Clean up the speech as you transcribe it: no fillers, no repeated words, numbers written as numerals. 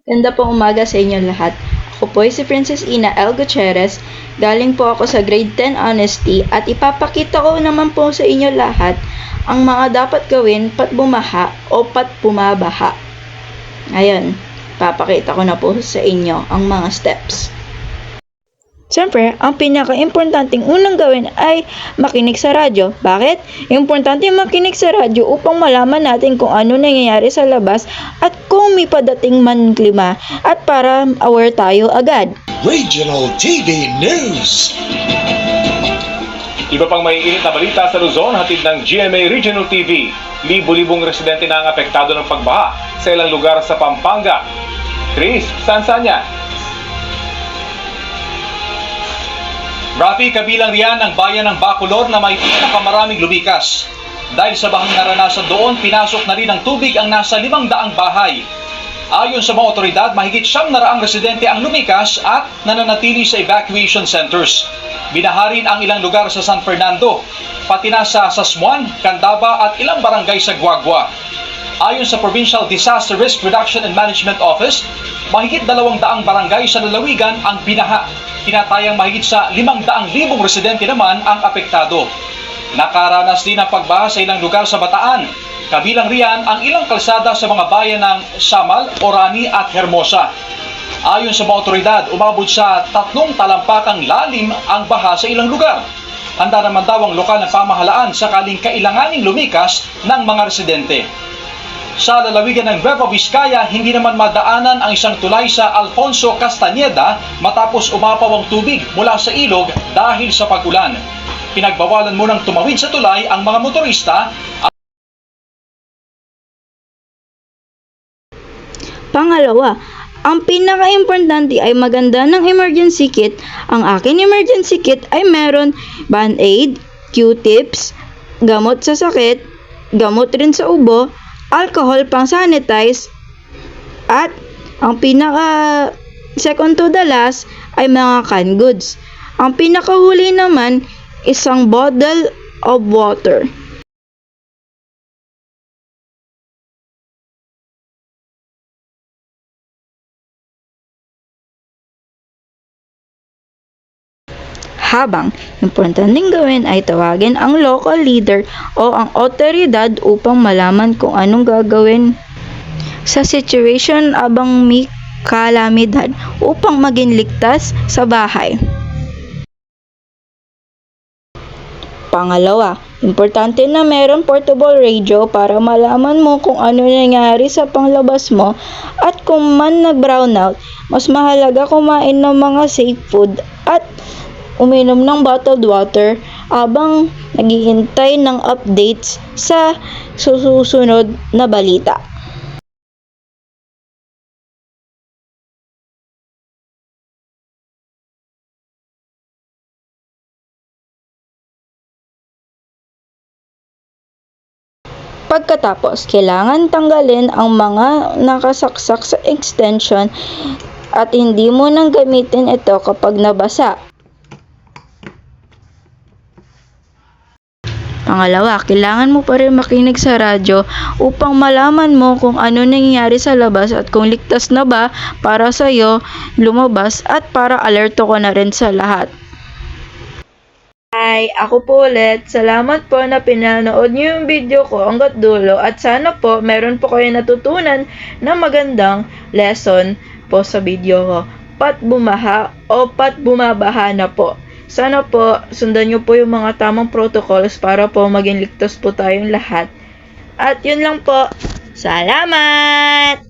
Ganda pong umaga sa inyo lahat. Ako po ay si Princess Ina L. Gutierrez. Galing po ako sa Grade 10 Honesty at ipapakita ko naman po sa inyo lahat ang mga dapat gawin pat bumaha o pat bumabaha. Ngayon, papakita ko na po sa inyo ang mga steps. Siyempre, ang pinaka-importanting unang gawin ay makinig sa radyo. Bakit? Importante makinig sa radyo upang malaman natin kung ano nangyayari sa labas at kung may padating man klima at para aware tayo agad. Regional TV News. Iba pang maiinit na balita sa Luzon, hatid ng GMA Regional TV. Libo-libong residente na ang apektado ng pagbaha sa ilang lugar sa Pampanga. Chris, saan niya? Rafi, kabilang riyan ang bayan ng Bacolor na may pinakamaraming lumikas. Dahil sa bahang naranasan doon, pinasok na rin ng tubig ang nasa 500 bahay. Ayon sa mga otoridad, mahigit 700 residente ang lumikas at nananatili sa evacuation centers. Binaha rin ang ilang lugar sa San Fernando, pati na sa Sasmuan, Candaba at ilang barangay sa Guagua. Ayon sa Provincial Disaster Risk Reduction and Management Office, mahigit 200 barangay sa lalawigan ang binaha. Tinatayang mahigit sa 500,000 residente naman ang apektado. Nakaranas din ang pagbaha sa ilang lugar sa Bataan. Kabilang riyan ang ilang kalsada sa mga bayan ng Samal, Orani at Hermosa. Ayon sa mga otoridad, umabot sa 3 talampakang lalim ang baha sa ilang lugar. Handa naman daw ang lokal na pamahalaan sakaling kailanganing lumikas ng mga residente. Sa lalawigan ng Nueva Vizcaya, hindi naman madaanan ang isang tulay sa Alfonso Castañeda matapos umapaw ang tubig mula sa ilog dahil sa pag-ulan. Pinagbawalan munang tumawid sa tulay ang mga motorista. Pangalawa, ang pinaka-importante ay maganda ng emergency kit. Ang akin emergency kit ay meron Band-Aid, Q-tips, gamot sa sakit, gamot rin sa ubo, alcohol pang sanitize, at ang pinaka second to the last ay mga canned goods. Ang pinakahuli naman, isang bottle of water. Habang importanteng gawin ay tawagin ang local leader o ang otoridad upang malaman kung anong gagawin sa situation abang may kalamidad upang maging ligtas sa bahay. Pangalawa, importante na meron portable radio para malaman mo kung ano nangyari sa panglabas mo at kung man nag-brownout, mas mahalaga kumain ng mga safe food at uminom ng bottled water habang naghihintay ng updates sa susunod na balita. Pagkatapos, kailangan tanggalin ang mga nakasaksak sa extension at hindi mo nang gamitin ito kapag nabasa. Pangalawa, kailangan mo pa rin makinig sa radyo upang malaman mo kung ano nangyayari sa labas at kung ligtas na ba para sa iyo lumabas at para alerto ko na rin sa lahat. Hi, ako po ulit. Salamat po na pinanood niyo yung video ko hanggat dulo at sana po meron po kayo natutunan na magandang lesson po sa video ko. Pat bumaha o pat bumabaha na po. Sana po, sundan nyo po yung mga tamang protocols para po maging ligtas po tayong lahat. At yun lang po. Salamat!